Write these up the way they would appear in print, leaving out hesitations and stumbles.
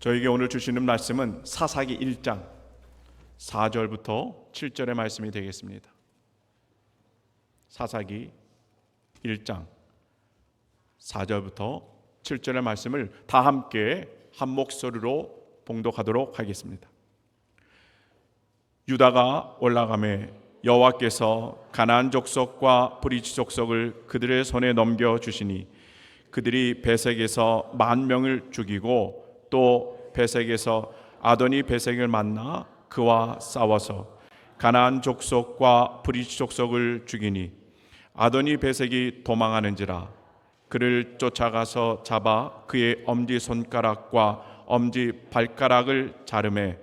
저에게 오늘 주시는 말씀은 사사기 1장 4절부터 7절의 말씀이 되겠습니다. 사사기 1장 4절부터 7절의 말씀을 다 함께 한 목소리로 봉독하도록 하겠습니다. 유다가 올라가매 여호와께서 가나안 족속과 브리지 족속을 그들의 손에 넘겨 주시니 그들이 베색에서 10,000명을 죽이고 또 베색에서 아도니 베색을 만나 그와 싸워서 가나안 족속과 브리지 족속을 죽이니 아도니 베색이 도망하는지라 그를 쫓아가서 잡아 그의 엄지 손가락과 엄지 발가락을 자르매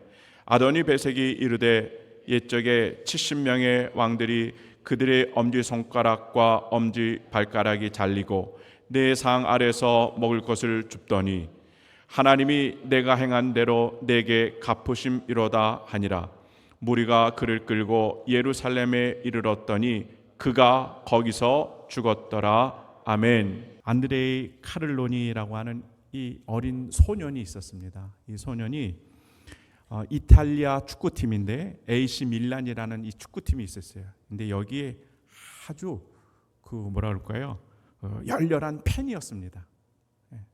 아도니 베색이 이르되 옛적에 70명의 왕들이 그들의 엄지 손가락과 엄지 발가락이 잘리고 내 상 아래서 먹을 것을 줍더니 하나님이 내가 행한 대로 내게 갚으심이로다 하니라. 무리가 그를 끌고 예루살렘에 이르렀더니 그가 거기서 죽었더라. 아멘. 안드레이 카를로니라고 하는 이 어린 소년이 있었습니다. 이 소년이 이탈리아 축구팀인데 AC 밀란이라는 이 축구팀이 있었어요. 근데 여기에 아주 뭐라 그럴까요? 열렬한 팬이었습니다.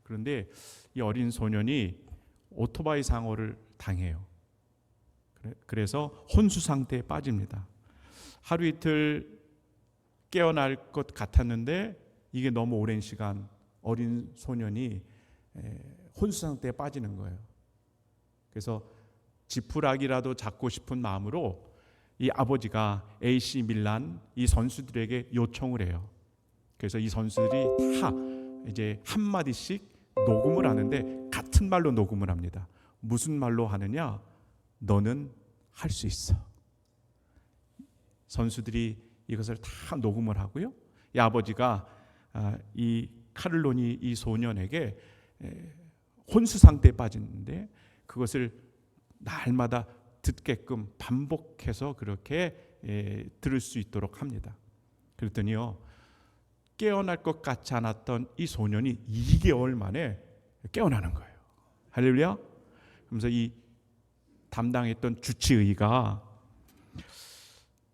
그런데 이 어린 소년이 오토바이 사고를 당해요. 그래서 혼수 상태에 빠집니다. 하루 이틀 깨어날 것 같았는데 이게 너무 오랜 시간 어린 소년이 혼수 상태에 빠지는 거예요. 그래서 지푸라기라도 잡고 싶은 마음으로 이 아버지가 AC 밀란 이 선수들에게 요청을 해요. 그래서 이 선수들이 다 이제 한마디씩 녹음을 하는데 같은 말로 녹음을 합니다. 무슨 말로 하느냐? 너는 할 수 있어. 선수들이 이것을 다 녹음을 하고요. 이 아버지가 이 카를로니 이 소년에게 혼수 상태에 빠졌는데 그것을 날마다 듣게끔 반복해서 그렇게 들을 수 있도록 합니다. 그랬더니요, 깨어날 것 같지 않았던 이 소년이 2개월 만에 깨어나는 거예요. 할렐루야. 그러면서 이 담당했던 주치의가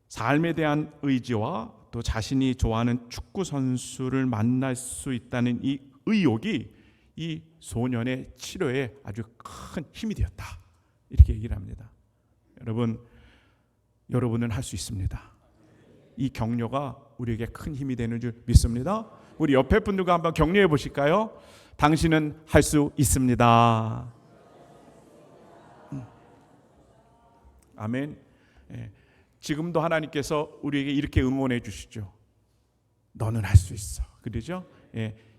삶에 대한 의지와 또 자신이 좋아하는 축구 선수를 만날 수 있다는 이 의욕이 이 소년의 치료에 아주 큰 힘이 되었다. 이렇게 얘기를 합니다. 여러분은 할 수 있습니다. 이 격려가 우리에게 큰 힘이 되는 줄 믿습니다. 우리 옆에 분들과 한번 격려해 보실까요? 당신은 할 수 있습니다. 아멘. 지금도 하나님께서 우리에게 이렇게 응원해 주시죠. 너는 할 수 있어. 그러죠?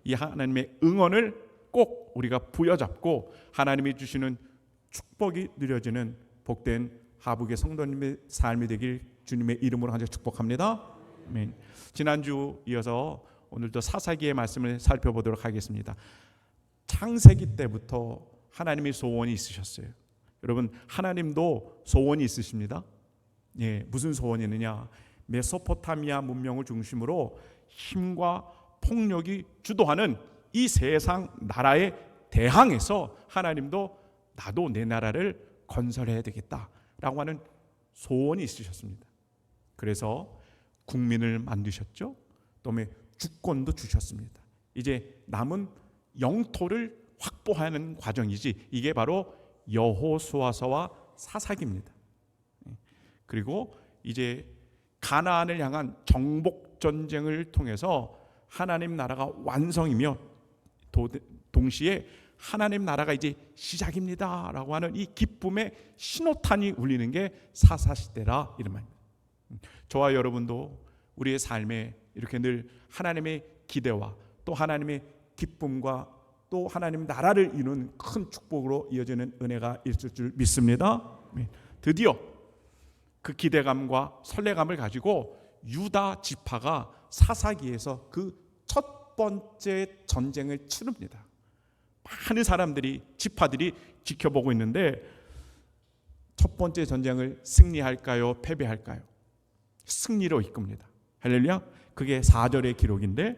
이 하나님의 응원을 꼭 우리가 부여잡고 하나님이 주시는 축복이 누려지는 복된 하북의 성도님의 삶이 되길 주님의 이름으로 한번 축복합니다. 아멘. 지난주 이어서 오늘도 사사기의 말씀을 살펴보도록 하겠습니다. 창세기 때부터 하나님의 소원이 있으셨어요. 여러분, 하나님도 소원이 있으십니다. 무슨 소원이느냐? 메소포타미아 문명을 중심으로 힘과 폭력이 주도하는 이 세상 나라에 대항해서 하나님도 나도 내 나라를 건설해야 되겠다라고 하는 소원이 있으셨습니다. 그래서 국민을 만드셨죠. 또 주권도 주셨습니다. 이제 남은 영토를 확보하는 과정이지 이게 바로 여호수아서와 사사기입니다. 그리고 이제 가나안을 향한 정복 전쟁을 통해서 하나님 나라가 완성이며 동시에 하나님 나라가 이제 시작입니다라고 하는 이 기쁨의 신호탄이 울리는 게 사사시대라 이런 말입니다. 저와 여러분도 우리의 삶에 이렇게 늘 하나님의 기대와 또 하나님의 기쁨과 또 하나님 나라를 이루는 큰 축복으로 이어지는 은혜가 있을 줄 믿습니다. 드디어 그 기대감과 설레감을 가지고 유다 지파가 사사기에서 그 첫 번째 전쟁을 치릅니다. 많은 사람들이 지파들이 지켜보고 있는데 첫 번째 전쟁을 승리할까요? 패배할까요? 승리로 이끕니다. 할렐루야. 그게 4절의 기록인데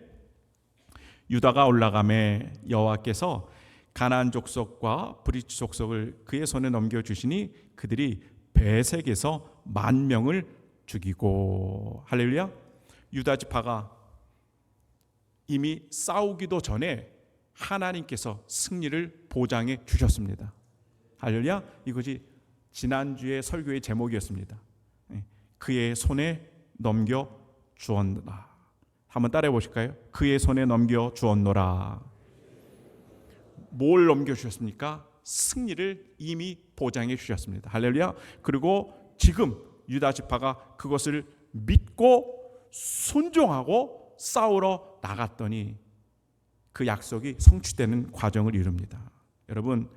유다가 올라가매 여호와께서 가나안 족속과 브리스 족속을 그의 손에 넘겨주시니 그들이 베색에서 10,000명을 죽이고, 할렐루야. 유다 지파가 이미 싸우기도 전에 하나님께서 승리를 보장해 주셨습니다. 할렐루야. 이것이 지난주의 설교의 제목이었습니다. 그의 손에 넘겨 주었노라. 한번 따라해 보실까요? 그의 손에 넘겨 주었노라. 뭘 넘겨 주셨습니까? 승리를 이미 보장해 주셨습니다. 할렐루야. 그리고 지금 유다 지파가 그것을 믿고 순종하고 싸우러 나갔더니 그 약속이 성취되는 과정을 이룹니다. 여러분,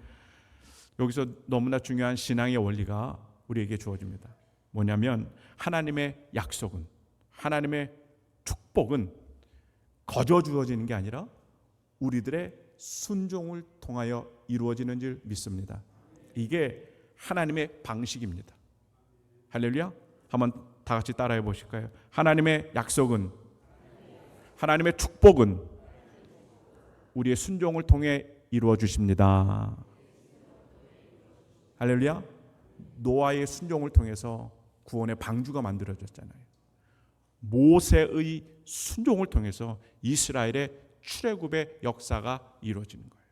여기서 너무나 중요한 신앙의 원리가 우리에게 주어집니다. 뭐냐면 하나님의 약속은, 하나님의 축복은 거저 주어지는 게 아니라 우리들의 순종을 통하여 이루어지는 줄 믿습니다. 이게 하나님의 방식입니다. 할렐루야. 한번 다 같이 따라해 보실까요? 하나님의 약속은, 하나님의 축복은 우리의 순종을 통해 이루어 주십니다. 할렐루야. 노아의 순종을 통해서 구원의 방주가 만들어졌잖아요. 모세의 순종을 통해서 이스라엘의 출애굽의 역사가 이루어지는 거예요.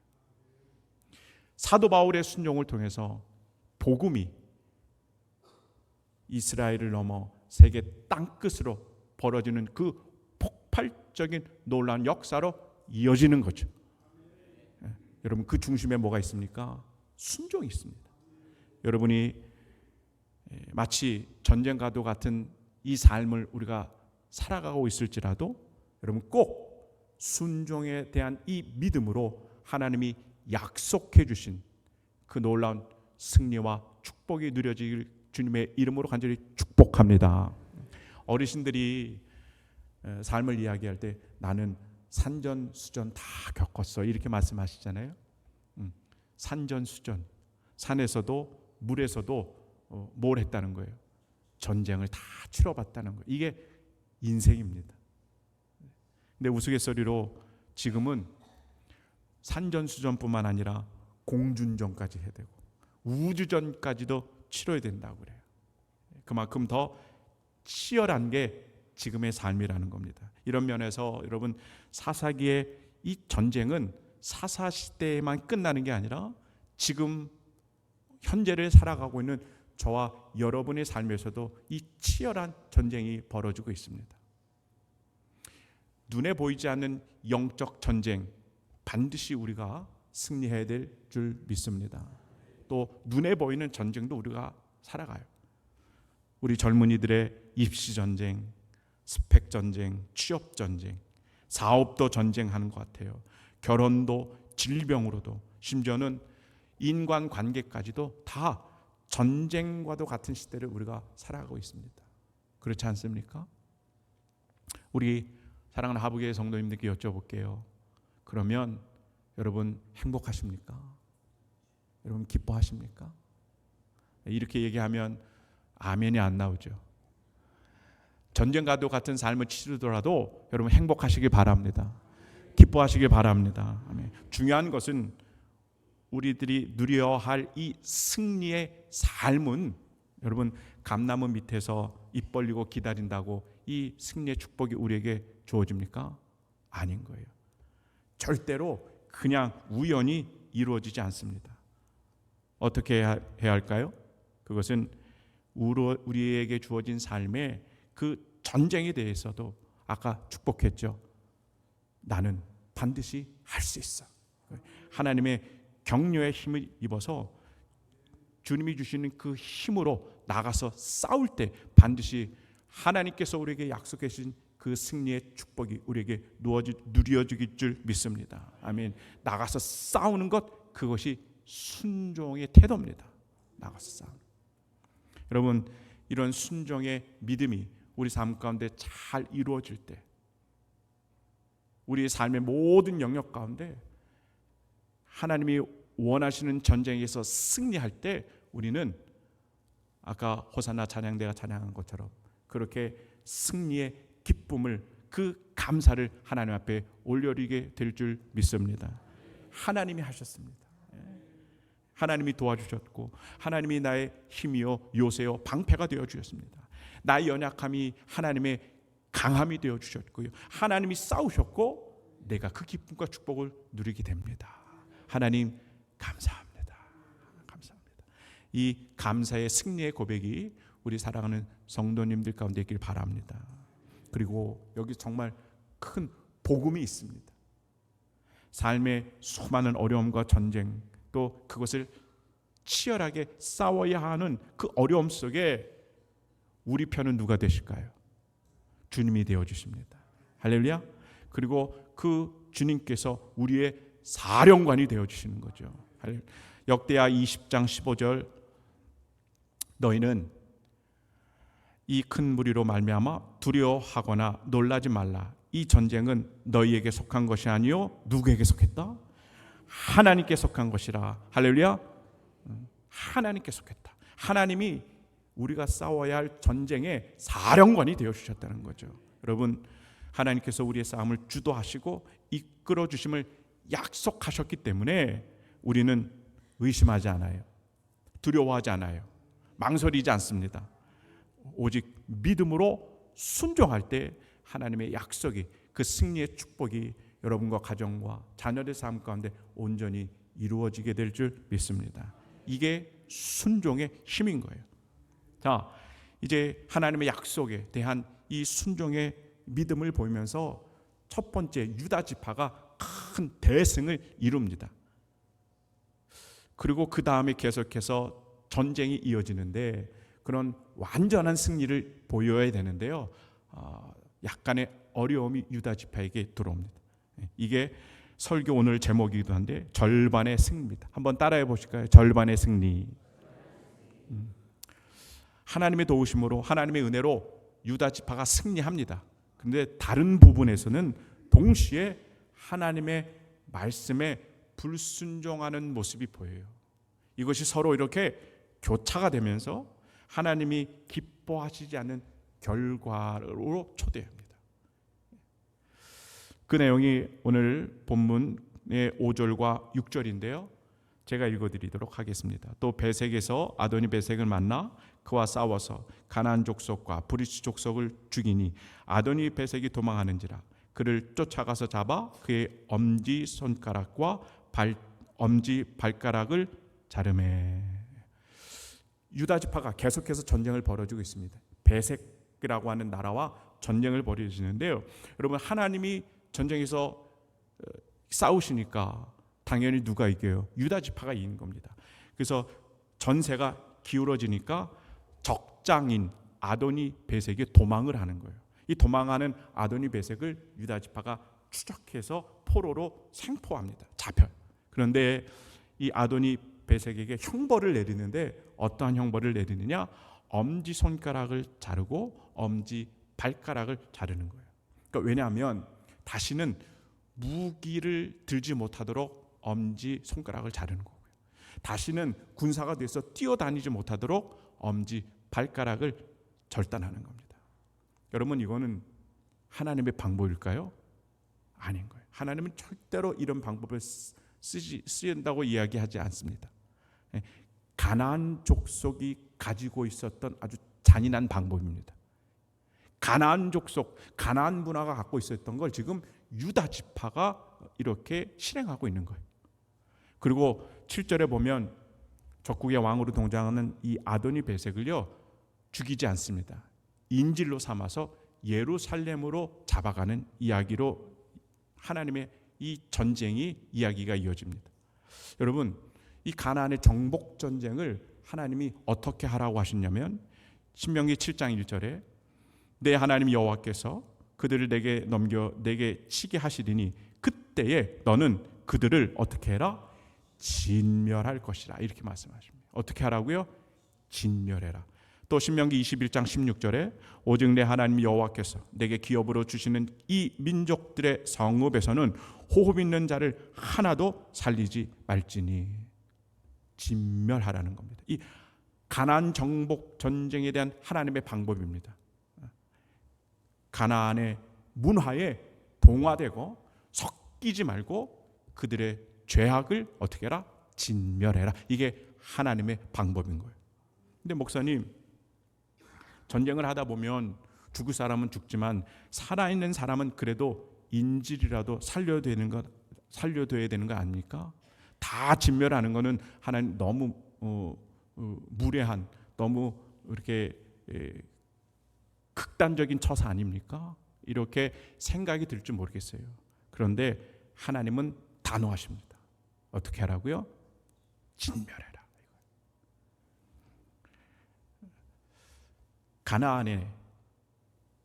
사도 바울의 순종을 통해서 복음이 이스라엘을 넘어 세계 땅끝으로 벌어지는 그 폭발적인 놀라운 역사로 이어지는 거죠. 여러분, 그 중심에 뭐가 있습니까? 순종이 있습니다. 여러분이 마치 전쟁과도 같은 이 삶을 우리가 살아가고 있을지라도 여러분 꼭 순종에 대한 이 믿음으로 하나님이 약속해 주신 그 놀라운 승리와 축복이 누려지길 주님의 이름으로 간절히 축복합니다. 어르신들이 삶을 이야기할 때 나는 산전수전 다 겪었어 이렇게 말씀하시잖아요. 산전수전, 산에서도 물에서도 뭘 했다는 거예요? 전쟁을 다 치러봤다는 거예요. 이게 인생입니다. 근데 우스갯소리로 지금은 산전수전뿐만 아니라 공준전까지 해야 되고 우주전까지도 치러야 된다고 그래요. 그만큼 더 치열한 게 지금의 삶이라는 겁니다. 이런 면에서 여러분, 사사기의 이 전쟁은 사사시대에만 끝나는 게 아니라 지금 현재를 살아가고 있는 저와 여러분의 삶에서도 이 치열한 전쟁이 벌어지고 있습니다. 눈에 보이지 않는 영적 전쟁 반드시 우리가 승리해야 될 줄 믿습니다. 또 눈에 보이는 전쟁도 우리가 살아가요. 우리 젊은이들의 입시 전쟁, 스펙 전쟁, 취업 전쟁, 사업도 전쟁하는 것 같아요. 결혼도 질병으로도 심지어는 인간관계까지도 다 전쟁과도 같은 시대를 우리가 살아가고 있습니다. 그렇지 않습니까? 우리 사랑하는 하부교회 성도님들께 여쭤볼게요. 그러면 여러분 행복하십니까? 여러분 기뻐하십니까? 이렇게 얘기하면 아멘이 안 나오죠. 전쟁과도 같은 삶을 치르더라도 여러분 행복하시길 바랍니다. 기뻐하시길 바랍니다. 아멘. 중요한 것은 우리들이 누려야 할 이 승리의 삶은 여러분 감나무 밑에서 입 벌리고 기다린다고 이 승리의 축복이 우리에게 주어집니까? 아닌 거예요. 절대로 그냥 우연히 이루어지지 않습니다. 어떻게 해야 할까요? 그것은 우리에게 주어진 삶의 그 전쟁에 대해서도 아까 축복했죠. 나는 반드시 할 수 있어. 하나님의 격려의 힘을 입어서 주님이 주시는 그 힘으로 나가서 싸울 때 반드시 하나님께서 우리에게 약속해 주신 그 승리의 축복이 우리에게 누려지길 줄 믿습니다. 아멘. 나가서 싸우는 것, 그것이 순종의 태도입니다. 나가서 싸우는. 여러분, 이런 순종의 믿음이 우리 삶 가운데 잘 이루어질 때, 우리의 삶의 모든 영역 가운데 하나님이 원하시는 전쟁에서 승리할 때 우리는 아까 호산나 찬양대가 찬양한 것처럼 그렇게 승리의 기쁨을, 그 감사를 하나님 앞에 올려드리게 될 줄 믿습니다. 하나님이 하셨습니다. 하나님이 도와주셨고 하나님이 나의 힘이요 요새요 방패가 되어 주셨습니다. 나의 연약함이 하나님의 강함이 되어 주셨고요. 하나님이 싸우셨고 내가 그 기쁨과 축복을 누리게 됩니다. 하나님 감사합니다. 감사합니다. 이 감사의 승리의 고백이 우리 사랑하는 성도님들 가운데 있길 바랍니다. 그리고 여기 정말 큰 복음이 있습니다. 삶의 수많은 어려움과 전쟁 또 그것을 치열하게 싸워야 하는 그 어려움 속에 우리 편은 누가 되실까요? 주님이 되어주십니다. 할렐루야. 그리고 그 주님께서 우리의 사령관이 되어주시는 거죠. 역대하 20장 15절 너희는 이 큰 무리로 말미암아 두려워하거나 놀라지 말라. 이 전쟁은 너희에게 속한 것이 아니요 누구에게 속했다? 하나님께 속한 것이라. 할렐루야. 하나님께 속했다. 하나님이 우리가 싸워야 할 전쟁의 사령관이 되어주셨다는 거죠. 여러분 하나님께서 우리의 싸움을 주도하시고 이끌어 주심을 약속하셨기 때문에 우리는 의심하지 않아요. 두려워하지 않아요. 망설이지 않습니다. 오직 믿음으로 순종할 때 하나님의 약속이 그 승리의 축복이 여러분과 가정과 자녀의 삶 가운데 온전히 이루어지게 될 줄 믿습니다. 이게 순종의 힘인 거예요. 자, 이제 하나님의 약속에 대한 이 순종의 믿음을 보이면서 첫 번째 유다 지파가 큰 대승을 이룹니다. 그리고 그 다음에 계속해서 전쟁이 이어지는데 그런 완전한 승리를 보여야 되는데요. 약간의 어려움이 유다 지파에게 들어옵니다. 이게 설교 오늘 제목이기도 한데 절반의 승리입니다. 한번 따라해 보실까요? 절반의 승리. 하나님의 도우심으로 하나님의 은혜로 유다 지파가 승리합니다. 그런데 다른 부분에서는 동시에 하나님의 말씀에 불순종하는 모습이 보여요. 이것이 서로 이렇게 교차가 되면서 하나님이 기뻐하시지 않는 결과로 초대합니다. 그 내용이 오늘 본문의 5절과 6절인데요. 제가 읽어드리도록 하겠습니다. 또 베색에서 아도니 베색을 만나 그와 싸워서 가나안 족속과 브리스 족속을 죽이니 아도니 베색이 도망하는지라 그를 쫓아가서 잡아 그의 엄지 손가락과 엄지 발가락을 자르매. 유다 지파가 계속해서 전쟁을 벌여주고 있습니다. 베색이라고 하는 나라와 전쟁을 벌여지는데요. 여러분 하나님이 전쟁에서 싸우시니까 당연히 누가 이겨요? 유다 지파가 이기는 겁니다. 그래서 전세가 기울어지니까 적장인 아도니 베색이 도망을 하는 거예요. 이 도망하는 아도니 베색을 유다 지파가 추적해서 포로로 생포합니다. 잡혀요. 그런데 이 아도니 베색에게 형벌을 내리는데 어떠한 형벌을 내리느냐? 엄지 손가락을 자르고 엄지 발가락을 자르는 거예요. 그러니까 왜냐하면 다시는 무기를 들지 못하도록 엄지 손가락을 자르는 거고요. 다시는 군사가 돼서 뛰어다니지 못하도록 엄지 발가락을 절단하는 겁니다. 여러분 이거는 하나님의 방법일까요? 아닌 거예요. 하나님은 절대로 이런 방법을 쓰인다고 이야기하지 않습니다. 가나안 족속이 가지고 있었던 아주 잔인한 방법입니다. 가나안 족속, 가나안 문화가 갖고 있었던 걸 지금 유다 지파가 이렇게 실행하고 있는 거예요. 그리고 7절에 보면 적국의 왕으로 동장하는 이 아도니 베색을요 죽이지 않습니다. 인질로 삼아서 예루살렘으로 잡아가는 이야기로 하나님의 이 전쟁이 이야기가 이어집니다. 여러분 이 가나안의 정복 전쟁을 하나님이 어떻게 하라고 하셨냐면 신명기 7장 1절에 내 하나님 여호와께서 그들을 내게 치게 하시리니 그때에 너는 그들을 어떻게 해라? 진멸할 것이라 이렇게 말씀하십니다. 어떻게 하라고요? 진멸해라. 또 신명기 21장 16절에 오직 내 하나님 여호와께서 내게 기업으로 주시는 이 민족들의 성읍에서는 호흡 있는 자를 하나도 살리지 말지니 진멸하라는 겁니다. 이 가나안 정복 전쟁에 대한 하나님의 방법입니다. 가나안의 문화에 동화되고 섞이지 말고 그들의 죄악을 어떻게 해라? 진멸해라. 이게 하나님의 방법인 거예요. 근데 목사님, 전쟁을 하다 보면 죽을 사람은 죽지만 살아있는 사람은 그래도 인질이라도 살려야 되는 거 아닙니까? 다 진멸하는 거는 하나님 너무 무례한, 너무 이렇게 극단적인 처사 아닙니까? 이렇게 생각이 들 줄 모르겠어요. 그런데 하나님은 단호하십니다. 어떻게 하라고요? 진멸해라. 가나안에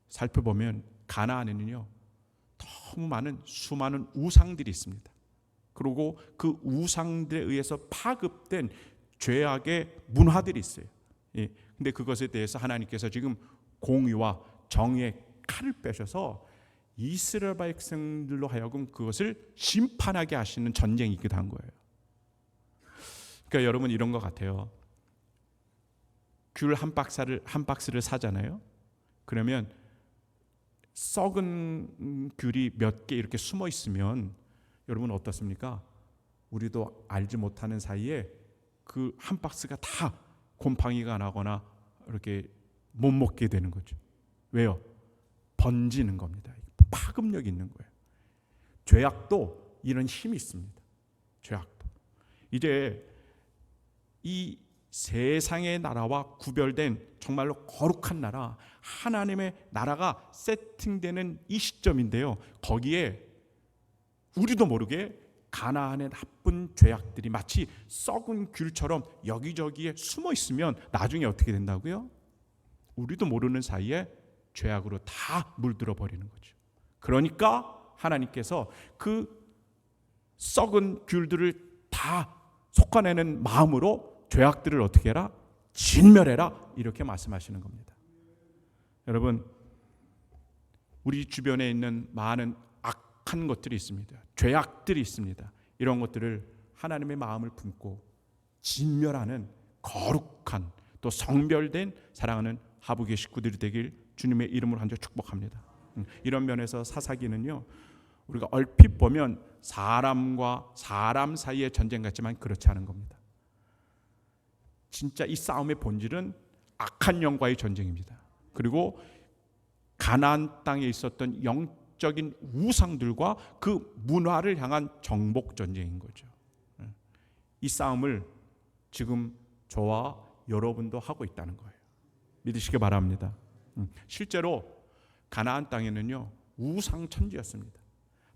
살펴보면 가나안에는요 너무 많은 수많은 우상들이 있습니다. 그리고 그 우상들에 의해서 파급된 죄악의 문화들이 있어요. 예. 근데 그것에 대해서 하나님께서 지금 공의와 정의의 칼을 빼셔서 이스라엘 백성들로 하여금 그것을 심판하게 하시는 전쟁이기도 한 거예요. 그러니까 여러분 이런 것 같아요. 귤 한 박스를 사잖아요. 그러면 썩은 귤이 몇 개 이렇게 숨어 있으면 여러분 어떻습니까? 우리도 알지 못하는 사이에 그 한 박스가 다 곰팡이가 나거나 이렇게 못 먹게 되는 거죠. 왜요? 번지는 겁니다. 파급력이 있는 거예요. 죄악도 이런 힘이 있습니다. 죄악도. 이제 이 세상의 나라와 구별된 정말로 거룩한 나라, 하나님의 나라가 세팅되는 이 시점인데요. 거기에 우리도 모르게 가나안의 나쁜 죄악들이 마치 썩은 귤처럼 여기저기에 숨어 있으면 나중에 어떻게 된다고요? 우리도 모르는 사이에 죄악으로 다 물들어 버리는 거죠. 그러니까 하나님께서 그 썩은 귤들을 다 솎아내는 마음으로 죄악들을 어떻게 해라? 진멸해라. 이렇게 말씀하시는 겁니다. 여러분, 우리 주변에 있는 많은 악한 것들이 있습니다. 죄악들이 있습니다. 이런 것들을 하나님의 마음을 품고 진멸하는 거룩한 또 성별된 사랑하는 하부계 식구들이 되길 주님의 이름으로 한절 축복합니다. 이런 면에서 사사기는요, 우리가 얼핏 보면 사람과 사람 사이의 전쟁 같지만 그렇지 않은 겁니다. 진짜 이 싸움의 본질은 악한 영과의 전쟁입니다. 그리고 가나안 땅에 있었던 영적인 우상들과 그 문화를 향한 정복 전쟁인 거죠. 이 싸움을 지금 저와 여러분도 하고 있다는 거예요. 믿으시기 바랍니다. 실제로 가나안 땅에는요 우상 천지였습니다.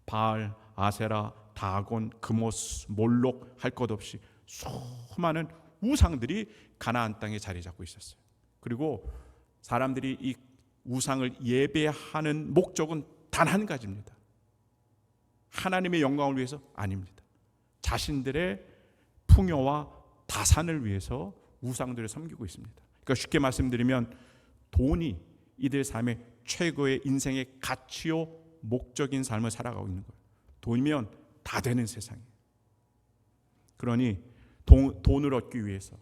바알, 아세라, 다곤, 그모스, 몰록 할 것 없이 수많은 우상들이 가나안 땅에 자리 잡고 있었어요. 그리고 사람들이 이 우상을 예배하는 목적은 단 한 가지입니다. 하나님의 영광을 위해서 아닙니다. 자신들의 풍요와 다산을 위해서 우상들을 섬기고 있습니다. 그러니까 쉽게 말씀드리면 돈이 이들 삶의 최고의 인생의 가치요 목적인 삶을 살아가고 있는 거예요. 돈이면 다 되는 세상이에요. 그러니 돈을 얻기 위해서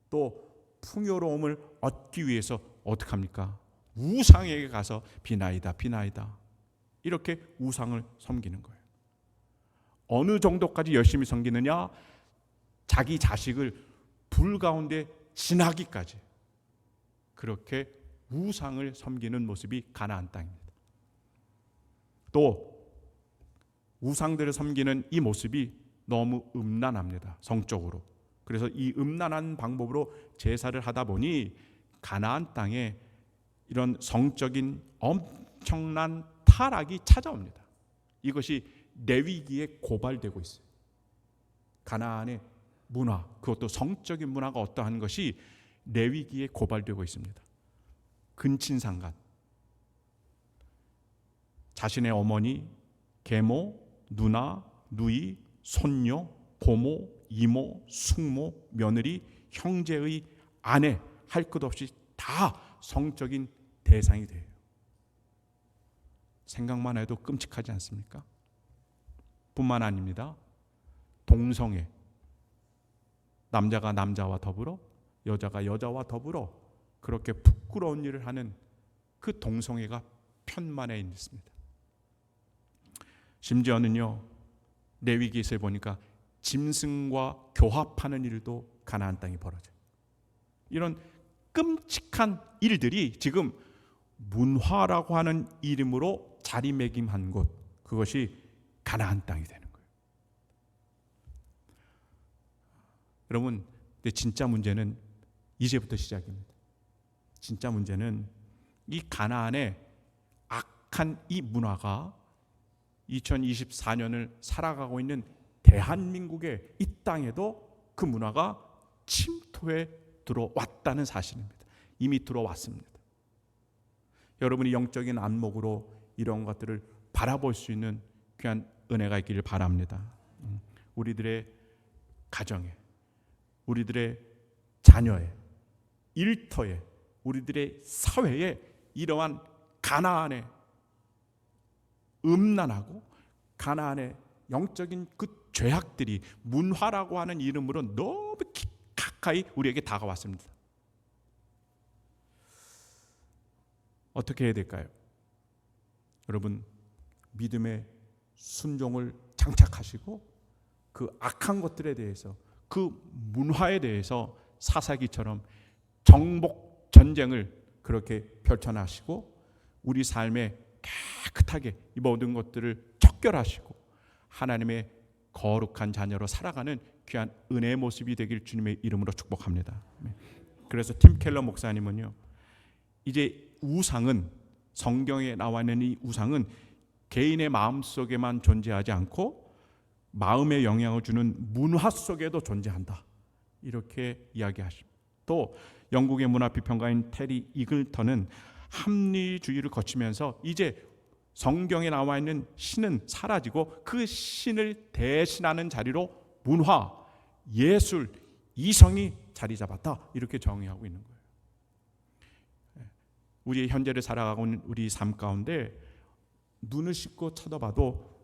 또 풍요로움을 얻기 위해서 어떻게 합니까? 우상에게 가서 비나이다 비나이다 이렇게 우상을 섬기는 거예요. 어느 정도까지 열심히 섬기느냐? 자기 자식을 불 가운데 지나기까지 그렇게 우상을 섬기는 모습이 가나안 땅입니다. 또 우상들을 섬기는 이 모습이 너무 음란합니다. 성적으로. 그래서 이 음란한 방법으로 제사를 하다 보니 가나안 땅에 이런 성적인 엄청난 타락이 찾아옵니다. 이것이 레위기에 고발되고 있어요. 가나안의 문화, 그것도 성적인 문화가 어떠한 것이 레위기에 고발되고 있습니다. 근친상간, 자신의 어머니, 계모, 누나, 누이, 손녀, 고모, 이모, 숙모, 며느리, 형제의 아내 할 것 없이 다 성적인 대상이 돼요. 생각만 해도 끔찍하지 않습니까? 뿐만 아닙니다. 동성애, 남자가 남자와 더불어 여자가 여자와 더불어 그렇게 부끄러운 일을 하는 그 동성애가 편만해 있습니다. 심지어는요 레위기에서 보니까 짐승과 교합하는 일도 가나안 땅에 벌어져요. 이런 끔찍한 일들이 지금 문화라고 하는 이름으로 자리매김한 곳, 그것이 가나안 땅이 되는 거예요. 여러분, 근데 진짜 문제는 이제부터 시작입니다. 진짜 문제는 이 가나안의 악한 이 문화가 2024년을 살아가고 있는 대한민국의 이 땅에도 그 문화가 침투해 들어왔다는 사실입니다. 이미 들어왔습니다. 여러분이 영적인 안목으로 이런 것들을 바라볼 수 있는 귀한 은혜가 있기를 바랍니다. 우리들의 가정에, 우리들의 자녀에, 일터에, 우리들의 사회에 이러한 가나안의 음란하고 가나안의 영적인 그 죄악들이 문화라고 하는 이름으로 너무 가까이 우리에게 다가왔습니다. 어떻게 해야 될까요? 여러분, 믿음의 순종을 장착하시고 그 악한 것들에 대해서, 그 문화에 대해서 사사기처럼 정복 전쟁을 그렇게 펼쳐나시고 우리 삶에 깨끗하게 이 모든 것들을 척결하시고 하나님의 거룩한 자녀로 살아가는 귀한 은혜의 모습이 되길 주님의 이름으로 축복합니다. 그래서 팀 켈러 목사님은요, 이제 우상은, 성경에 나와 있는 이 우상은 개인의 마음속에만 존재하지 않고 마음에 영향을 주는 문화 속에도 존재한다, 이렇게 이야기하십니다. 또 영국의 문화 비평가인 테리 이글턴은 합리주의를 거치면서 이제 성경에 나와 있는 신은 사라지고 그 신을 대신하는 자리로 문화, 예술, 이성이 자리 잡았다, 이렇게 정의하고 있는 거예요. 우리 현재를 살아가고 있는 우리 삶 가운데 눈을 씻고 쳐다봐도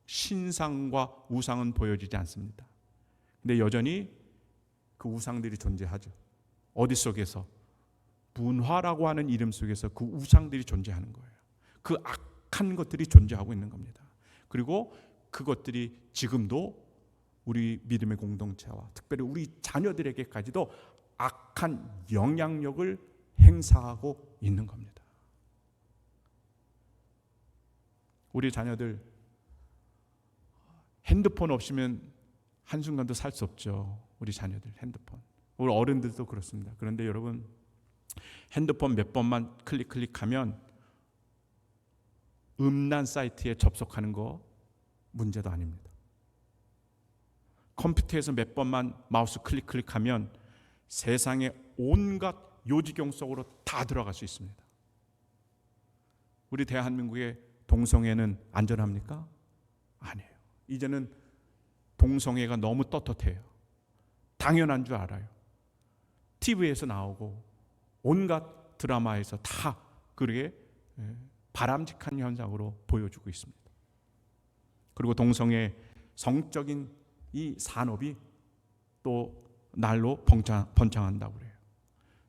신상과 우상은 보여지지 않습니다. 근데 여전히 그 우상들이 존재하죠. 어디 속에서? 문화라고 하는 이름 속에서 그 우상들이 존재하는 거예요. 그 악한 것들이 존재하고 있는 겁니다. 그리고 그것들이 지금도 우리 믿음의 공동체와 특별히 우리 자녀들에게까지도 악한 영향력을 행사하고 있는 겁니다. 우리 자녀들 핸드폰 없이면 한순간도 살 수 없죠. 우리 자녀들 핸드폰. 우리 어른들도 그렇습니다. 그런데 여러분, 핸드폰 몇 번만 클릭하면 음란 사이트에 접속하는 거 문제도 아닙니다. 컴퓨터에서 몇 번만 마우스 클릭하면 세상의 온갖 요지경 속으로 다 들어갈 수 있습니다. 우리 대한민국의 동성애는 안전합니까? 아니에요. 이제는 동성애가 너무 떳떳해요. 당연한 줄 알아요. TV에서 나오고 온갖 드라마에서 다 그렇게 바람직한 현상으로 보여주고 있습니다. 그리고 동성애 성적인 이 산업이 또 날로 번창한다고 그래요.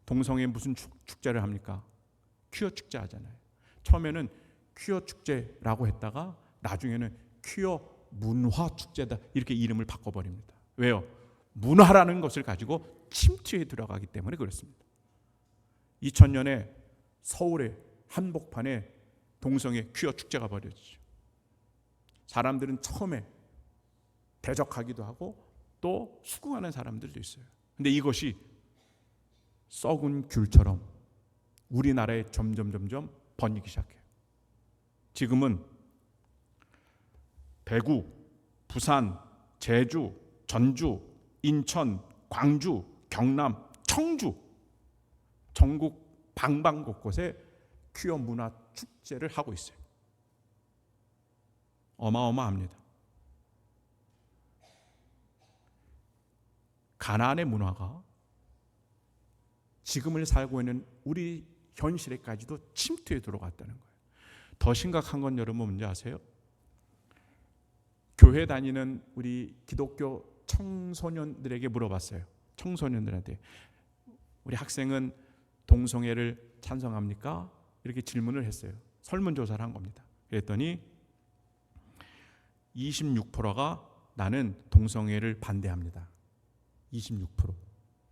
동성애 무슨 축제를 합니까? 퀴어 축제 하잖아요. 처음에는 퀴어 축제라고 했다가 나중에는 퀴어 문화 축제다, 이렇게 이름을 바꿔버립니다. 왜요? 문화라는 것을 가지고 침투에 들어가기 때문에 그렇습니다. 2000년에 서울의 한복판에 동성애 퀴어 축제가 벌어지죠. 사람들은 처음에 대적하기도 하고 또 수긍하는 사람들도 있어요. 근데 이것이 썩은 귤처럼 우리나라에 점점 번지기 시작해요. 지금은 대구, 부산, 제주, 전주, 인천, 광주, 경남, 청주, 전국 방방곳곳에 퀴어 문화 축제를 하고 있어요. 어마어마합니다. 가나안의 문화가 지금을 살고 있는 우리 현실에까지도 침투해 들어갔다는 거예요. 더 심각한 건 여러분 뭔지 아세요? 교회 다니는 우리 기독교 청소년들에게 물어봤어요. 청소년들한테, 우리 학생은 동성애를 찬성합니까? 이렇게 질문을 했어요. 설문조사를 한 겁니다. 그랬더니 26%가 나는 동성애를 반대합니다. 26%.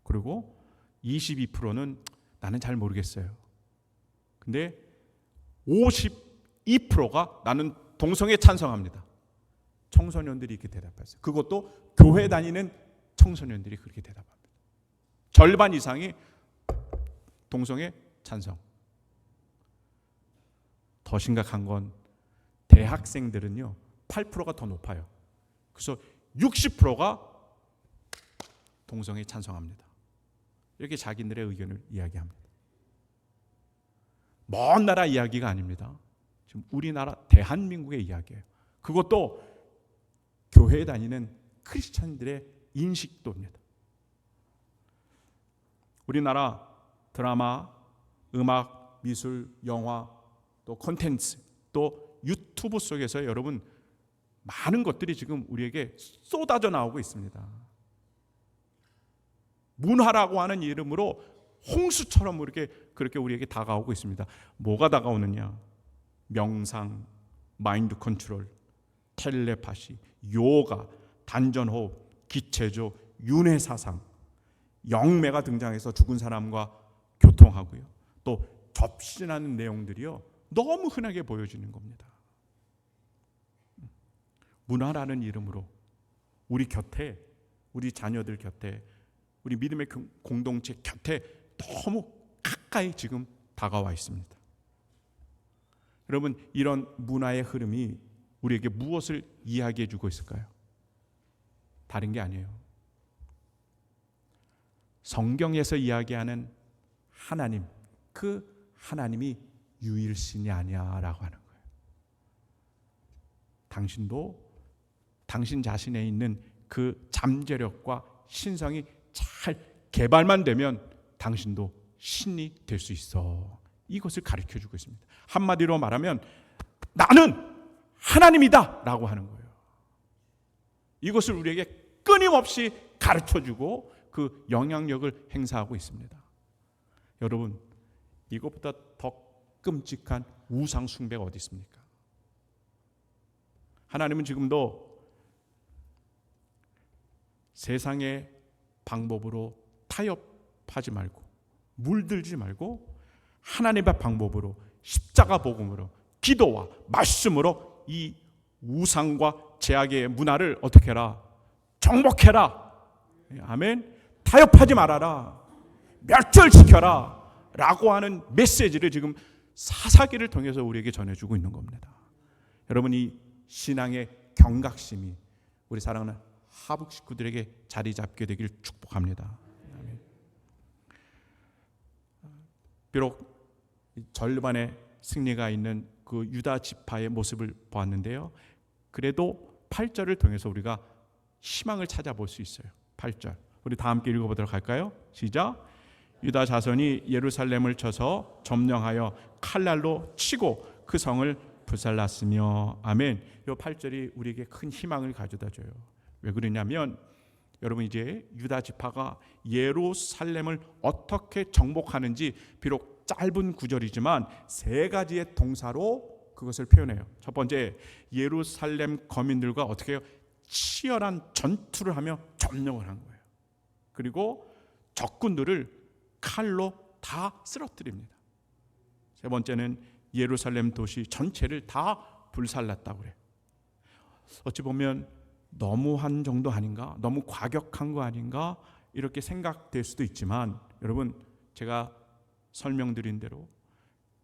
그리고 22%는 나는 잘 모르겠어요. 근데 52%가 나는 동성애 찬성합니다. 청소년들이 이렇게 대답했어요. 그것도 교회 다니는 청소년들이 그렇게 대답합니다. 절반 이상이 동성애 찬성. 더 심각한 건 대학생들은요 8%가 더 높아요. 그래서 60%가 동성애 찬성합니다. 이렇게 자기들의 의견을 이야기합니다. 먼 나라 이야기가 아닙니다. 지금 우리나라 대한민국의 이야기예요. 그것도 교회에 다니는 크리스찬들의 인식도입니다. 우리나라 드라마, 음악, 미술, 영화, 또 콘텐츠, 또 유튜브 속에서 여러분 많은 것들이 지금 우리에게 쏟아져 나오고 있습니다. 문화라고 하는 이름으로 홍수처럼 그렇게 우리에게 다가오고 있습니다. 뭐가 다가오느냐? 명상, 마인드 컨트롤, 텔레파시, 요가, 단전호흡, 기체조, 윤회 사상, 영매가 등장해서 죽은 사람과 교통하고요. 또 접신하는 내용들이요 너무 흔하게 보여지는 겁니다. 문화라는 이름으로 우리 곁에, 우리 자녀들 곁에, 우리 믿음의 공동체 곁에 너무 가까이 지금 다가와 있습니다. 여러분, 이런 문화의 흐름이 우리에게 무엇을 이야기해 주고 있을까요? 다른 게 아니에요. 성경에서 이야기하는 하나님, 그 하나님이 유일신이 아니야라고 하는 거예요. 당신도 당신 자신에 있는 그 잠재력과 신성이 잘 개발만 되면 당신도 신이 될 수 있어. 이것을 가르쳐 주고 있습니다. 한마디로 말하면 나는 하나님이다 라고 하는 거예요. 이것을 우리에게 끊임없이 가르쳐 주고 그 영향력을 행사하고 있습니다. 여러분, 이것보다 더 끔찍한 우상 숭배가 어디 있습니까? 하나님은 지금도 세상의 방법으로 타협하지 말고 물들지 말고 하나님의 방법으로 십자가 복음으로 기도와 말씀으로 이 우상과 제약의 문화를 어떻게 해라? 정복해라. 아멘. 타협하지 말아라. 멸절시켜라 라고 하는 메시지를 지금 사사기를 통해서 우리에게 전해주고 있는 겁니다. 여러분, 이 신앙의 경각심이 우리 사랑하는 하북 식구들에게 자리 잡게 되길 축복합니다. 아멘. 비록 절반의 승리가 있는 그 유다 지파의 모습을 보았는데요, 그래도 8절을 통해서 우리가 희망을 찾아볼 수 있어요. 8절 우리 다 함께 읽어보도록 할까요? 시작. 유다 자손이 예루살렘을 쳐서 점령하여 칼날로 치고 그 성을 불살랐으며. 아멘. 이 8절이 우리에게 큰 희망을 가져다 줘요. 왜 그러냐면 여러분, 이제 유다 지파가 예루살렘을 어떻게 정복하는지 비록 짧은 구절이지만 세 가지의 동사로 그것을 표현해요. 첫 번째, 예루살렘 거민들과 어떻게 치열한 전투를 하며 점령을 한 거예요. 그리고 적군들을 칼로 다 쓰러뜨립니다. 세 번째는 예루살렘 도시 전체를 다 불살랐다고 그래요. 어찌 보면 너무한 정도 아닌가? 너무 과격한 거 아닌가? 이렇게 생각될 수도 있지만 여러분, 제가 설명드린 대로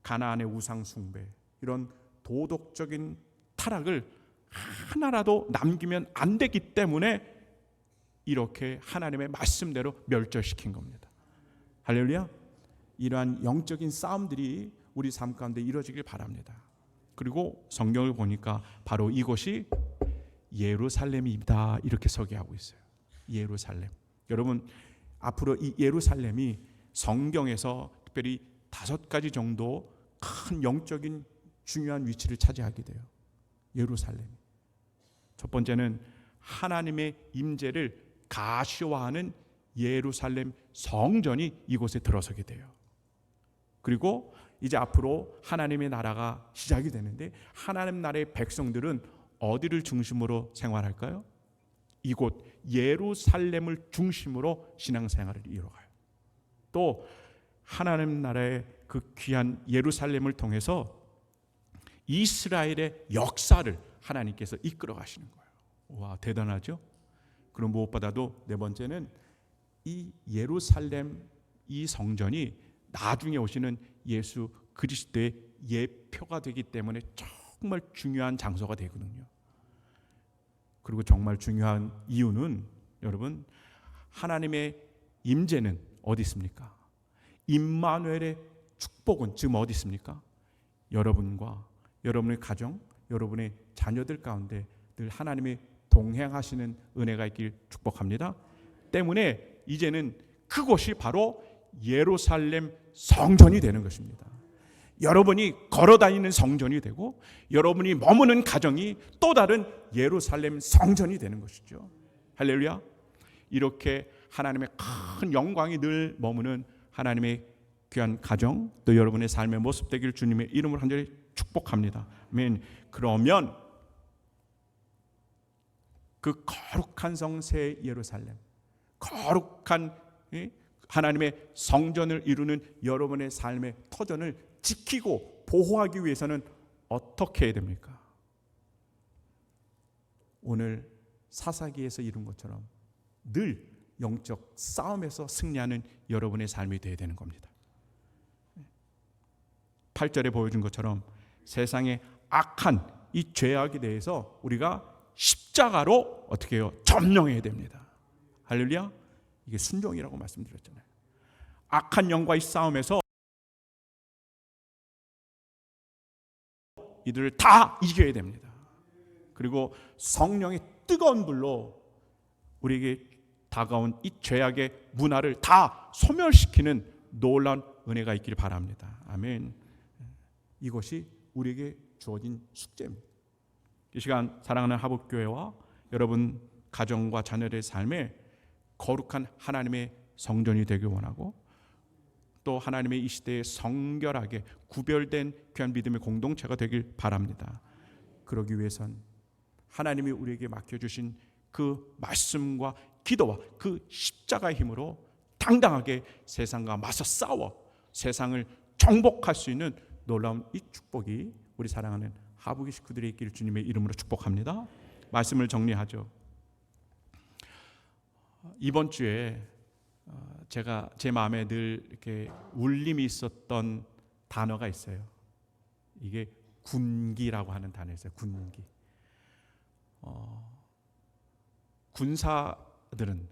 가나안의 우상 숭배, 이런 도덕적인 타락을 하나라도 남기면 안 되기 때문에 이렇게 하나님의 말씀대로 멸절시킨 겁니다. 할렐루야. 이러한 영적인 싸움들이 우리 삶 가운데 이루어지길 바랍니다. 그리고 성경을 보니까 바로 이곳이 예루살렘이다 이렇게 소개하고 있어요. 예루살렘. 여러분, 앞으로 이 예루살렘이 성경에서 특별히 5가지 정도 큰 영적인 중요한 위치를 차지하게 돼요. 예루살렘. 첫 번째는 하나님의 임재를 가시화하는 예루살렘 성전이 이곳에 들어서게 돼요. 그리고 이제 앞으로 하나님의 나라가 시작이 되는데 하나님 나라의 백성들은 어디를 중심으로 생활할까요? 이곳 예루살렘을 중심으로 신앙생활을 이루어가요. 또 하나님 나라의 그 귀한 예루살렘을 통해서 이스라엘의 역사를 하나님께서 이끌어 가시는 거예요. 와, 대단하죠? 그럼 무엇보다도 네 번째는 이 예루살렘 이 성전이 나중에 오시는 예수 그리스도의 예표가 되기 때문에 정말 중요한 장소가 되거든요. 그리고 정말 중요한 이유는 여러분, 하나님의 임재는 어디 있습니까? 임마누엘의 축복은 지금 어디 있습니까? 여러분과 여러분의 가정, 여러분의 자녀들 가운데 늘 하나님이 동행하시는 은혜가 있길 축복합니다. 때문에 이제는 그곳이 바로 예루살렘 성전이 되는 것입니다. 여러분이 걸어다니는 성전이 되고 여러분이 머무는 가정이 또 다른 예루살렘 성전이 되는 것이죠. 할렐루야. 이렇게 하나님의 큰 영광이 늘 머무는 하나님의 귀한 가정, 또 여러분의 삶의 모습 되길 주님의 이름으로 간절히 축복합니다. 아멘. 그러면 그 거룩한 성새 예루살렘, 거룩한 하나님의 성전을 이루는 여러분의 삶의 터전을 지키고 보호하기 위해서는 어떻게 해야 됩니까? 오늘 사사기에서 이룬 것처럼 늘 영적 싸움에서 승리하는 여러분의 삶이 되어야 되는 겁니다. 8절에 보여준 것처럼 세상의 악한 이 죄악에 대해서 우리가 십자가로 어떻게 해요? 점령해야 됩니다. 할렐루야. 이게 순종이라고 말씀드렸잖아요. 악한 영과의 싸움에서 이들을 다 이겨야 됩니다. 그리고 성령의 뜨거운 불로 우리에게 다가온 이 죄악의 문화를 다 소멸시키는 놀라운 은혜가 있기를 바랍니다. 아멘. 이것이 우리에게 주어진 숙제입니다. 이 시간 사랑하는 하복교회와 여러분 가정과 자녀들의 삶에 거룩한 하나님의 성전이 되길 원하고, 또 하나님의 이 시대에 성결하게 구별된 귀한 믿음의 공동체가 되길 바랍니다. 그러기 위해선 하나님이 우리에게 맡겨주신 그 말씀과 기도와 그 십자가의 힘으로 당당하게 세상과 맞서 싸워 세상을 정복할 수 있는 놀라운 이 축복이 우리 사랑하는 하복의 식구들의 있기를 주님의 이름으로 축복합니다. 말씀을 정리하죠. 이번 주에 제가 제 마음에 늘 이렇게 울림이 있었던 단어가 있어요. 이게 군기라고 하는 단어였어요. 군기.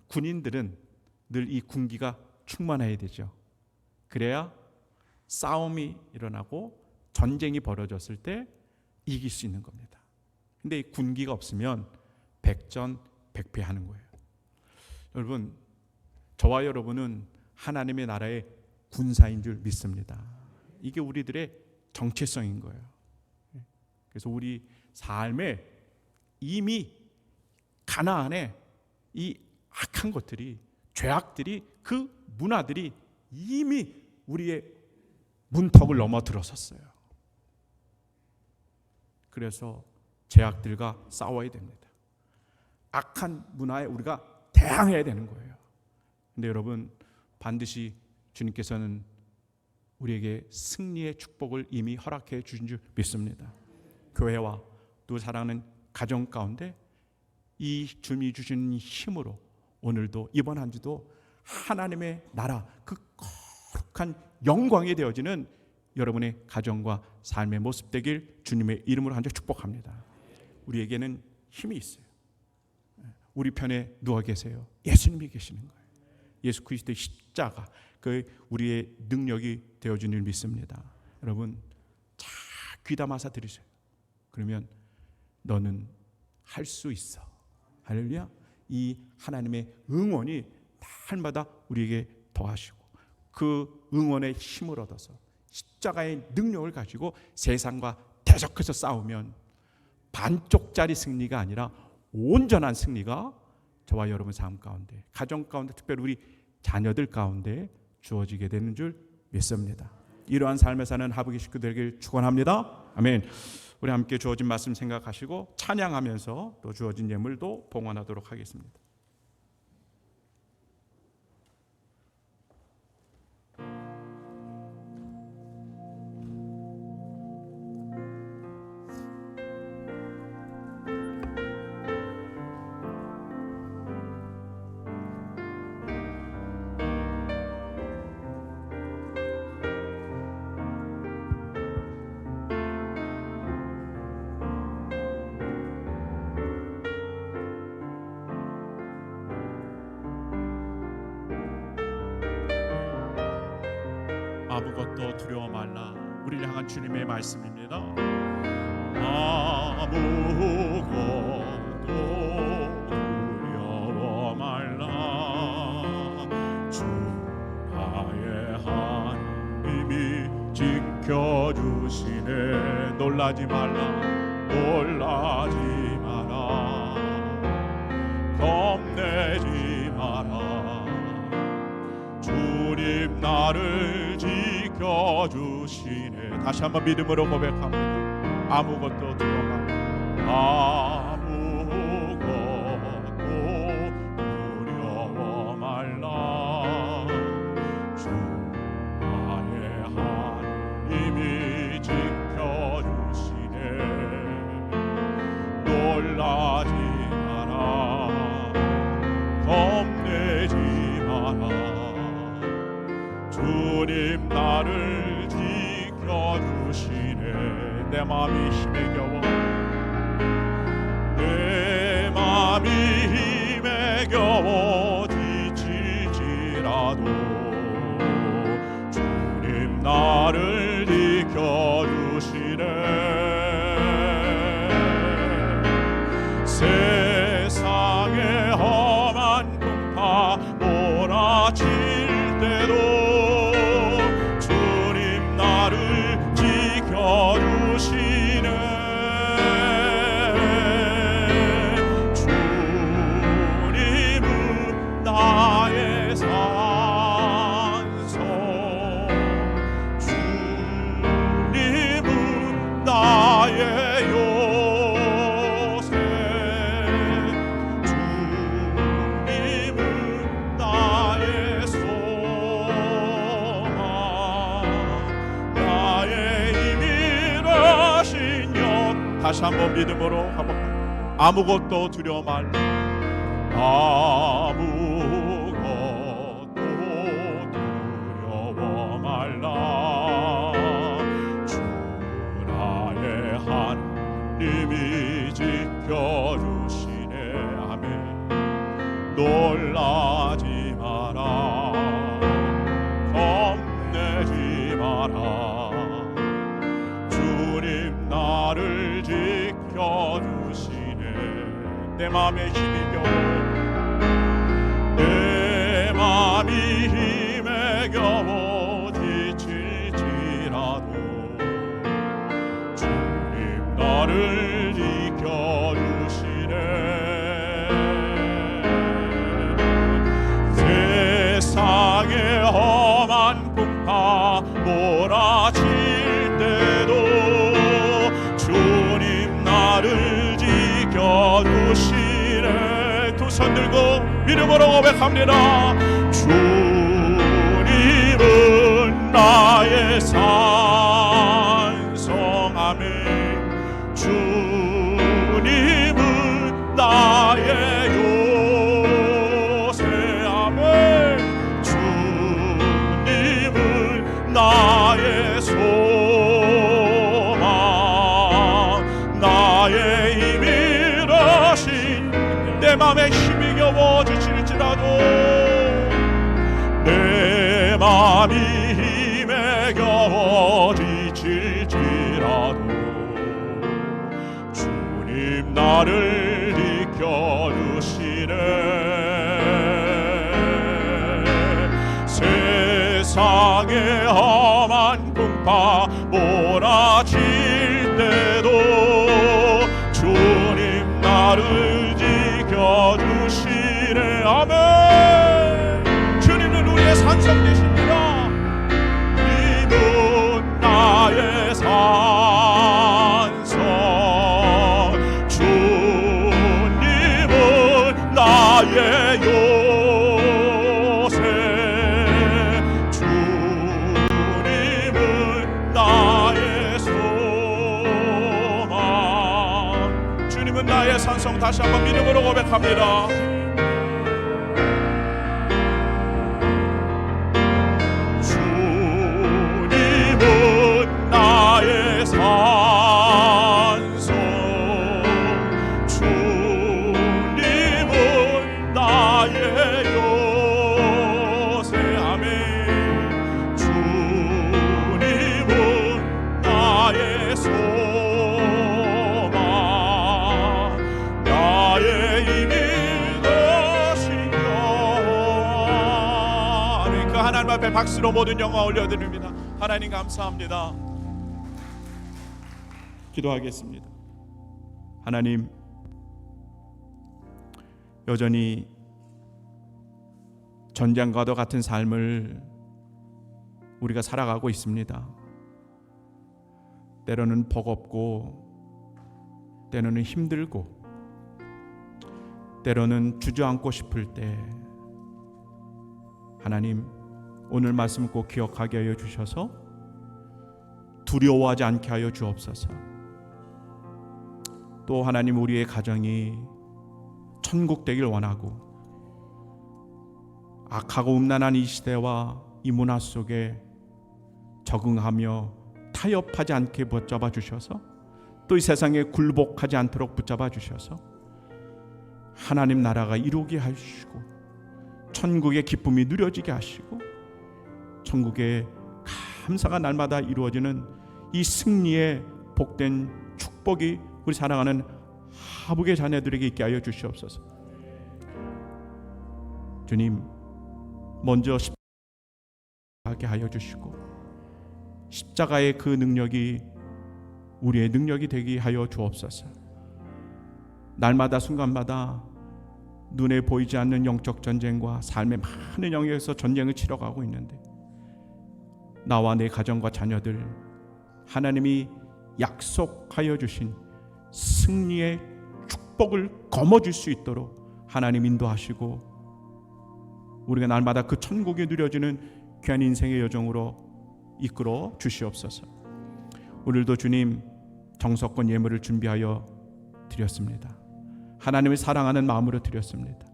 군인들은 늘 이 군기가 충만해야 되죠. 그래야 싸움이 일어나고 전쟁이 벌어졌을 때 이길 수 있는 겁니다. 근데 이 군기가 없으면 백전백패하는 거예요. 여러분, 저와 여러분은 하나님의 나라의 군사인 줄 믿습니다. 이게 우리들의 정체성인 거예요. 그래서 우리 삶에 이미 가나안에 이 악한 것들이, 죄악들이, 그 문화들이 이미 우리의 문턱을 넘어 들어섰어요. 그래서 죄악들과 싸워야 됩니다. 악한 문화에 우리가 대항해야 되는 거예요. 근데 여러분, 반드시 주님께서는 우리에게 승리의 축복을 이미 허락해 주신 줄 믿습니다. 교회와 또 사랑하는 가정 가운데 이 주님이 주신 힘으로 오늘도 이번 한 주도 하나님의 나라, 그 거룩한 영광이 되어지는 여러분의 가정과 삶의 모습 되길 주님의 이름으로 한절 축복합니다. 우리에게는 힘이 있어요. 우리 편에 누워 계세요. 예수님이 계시는 거예요. 예수 그리스도의 십자가, 그 우리의 능력이 되어준 줄 믿습니다. 여러분, 잘 귀담아서 들으세요. 그러면 너는 할 수 있어. 할렐루야. 이 하나님의 응원이 날마다 우리에게 더하시고, 그 응원의 힘을 얻어서 십자가의 능력을 가지고 세상과 대적해서 싸우면 반쪽짜리 승리가 아니라 온전한 승리가 저와 여러분 삶 가운데, 가정 가운데, 특별히 우리 자녀들 가운데 주어지게 되는 줄 믿습니다. 이러한 삶을 사는 하복의 식구들에게 축원합니다. 아멘. 우리 함께 주어진 말씀 생각하시고 찬양하면서 또 주어진 예물도 봉헌하도록 하겠습니다. 아무것도 두려워 말라. 우리를 향한 주님의 말씀입니다. 아무것도 두려워 말라. 주 나의 하나님이 지켜주시네. 놀라지 말라. 놀라지 마라. 겁내지 마라. 주님 나를 지켜주시네. 다시 한번 믿음으로 고백합니다. 아무것도 두려워 말라. 아무것도 두려워 말라. 주 나의 하나님이 지켜주시네. 놀라지 마라. 겁내지 마라. 주님 나를 지켜주시네. 내 마음이 힘에 겨워, 내 마음이 힘에 겨워 지칠지라도 주님 나를 지켜주시네. 세상의 험한 풍파 몰아칠 때도 주님 나를 지켜주시네. 주님은 나의 산성, 주님은 나의 요새, 주님은 나의 소망, 나의 힘이라신 영. 다시 한번 믿음으로 한번. 아무것도 두려워 말라. 아무것도 두려워 말라. 주 나의 하나님이 지켜주시네. 아멘. 놀라지 마라. 겁내지 마라. 주님 나를 지켜주시네. 내 맘에 힘이 겨워, 내 맘이 힘에 겨워 지칠지라도 주님 나를 지켜주시네. 세상의 험한 풍파 몰아칠 때도 주님 나를 지켜주시네. 두 손 들고 믿음으로 고백합니다. 주님은 나의 산성. 아멘. 주님은 나의 요새. 아멘. 주님은 나의 소망, 나의 힘이라신. 내 맘에 힘이 겨워 지칠지라도, 내 맘이 힘에 겨워 지칠지라도 주님 나를 지켜주시네. 세상의 험한 풍파 몰아칠 때도 주님 나를 지켜주시네. 아멘. 주님은 우리의 산성 되십니다. 이는 나의 산성, 찬송 다시 한번 믿음으로 고백합니다. 주님은 나의 산소, 주님은 나의 요새. 아멘. 주님은 나의 소망, 나의 힘이 되시며. 그 하나님 앞에 박수로 모든 영광 올려드립니다. 하나님 감사합니다. 기도하겠습니다. 하나님, 여전히 전쟁과도 같은 삶을 우리가 살아가고 있습니다. 때로는 버겁고, 때로는 힘들고, 때로는 주저앉고 싶을 때, 하나님 오늘 말씀 꼭 기억하게 하여 주셔서 두려워하지 않게 하여 주옵소서. 또 하나님, 우리의 가정이 천국 되길 원하고, 악하고 음란한 이 시대와 이 문화 속에 적응하며 타협하지 않게 붙잡아 주셔서, 또 이 세상에 굴복하지 않도록 붙잡아 주셔서 하나님 나라가 이루게 하시고, 천국의 기쁨이 누려지게 하시고, 천국의 감사가 날마다 이루어지는 이 승리의 복된 축복이 우리 사랑하는 하북의 자녀들에게 있게 하여 주시옵소서. 주님, 먼저 십자가하게 하여 주시고, 십자가의 그 능력이 우리의 능력이 되게 하여 주옵소서. 날마다 순간마다 눈에 보이지 않는 영적 전쟁과 삶의 많은 영역에서 전쟁을 치러가고 있는데, 나와 내 가정과 자녀들 하나님이 약속하여 주신 승리의 축복을 거머쥘 수 있도록 하나님 인도하시고, 우리가 날마다 그 천국에 누려지는 귀한 인생의 여정으로 이끌어 주시옵소서. 오늘도 주님 정석권 예물을 준비하여 드렸습니다. 하나님을 사랑하는 마음으로 드렸습니다.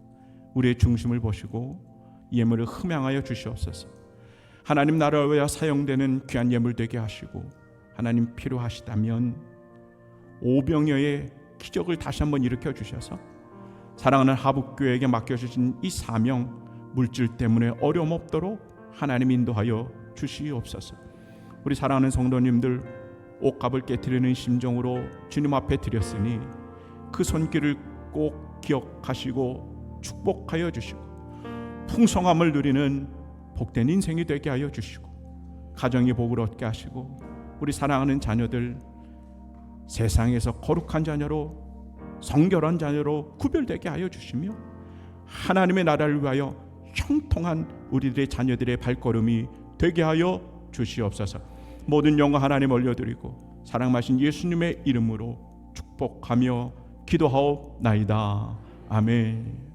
우리의 중심을 보시고 예물을 흠양하여 주시옵소서. 하나님 나라를 위하여 사용되는 귀한 예물 되게 하시고, 하나님 필요하시다면 오병여의 기적을 다시 한번 일으켜 주셔서 사랑하는 하북교회에게 맡겨주신 이 사명, 물질 때문에 어려움 없도록 하나님 인도하여 주시옵소서. 우리 사랑하는 성도님들, 옷값을 깨트리는 심정으로 주님 앞에 드렸으니 그 손길을 꼭 기억하시고 축복하여 주시고, 풍성함을 누리는 복된 인생이 되게 하여 주시고, 가정의 복을 얻게 하시고, 우리 사랑하는 자녀들 세상에서 거룩한 자녀로, 성결한 자녀로 구별되게 하여 주시며, 하나님의 나라를 위하여 형통한 우리들의 자녀들의 발걸음이 되게 하여 주시옵소서. 모든 영광 하나님 올려드리고 사랑하신 예수님의 이름으로 축복하며 기도하옵나이다. 아멘.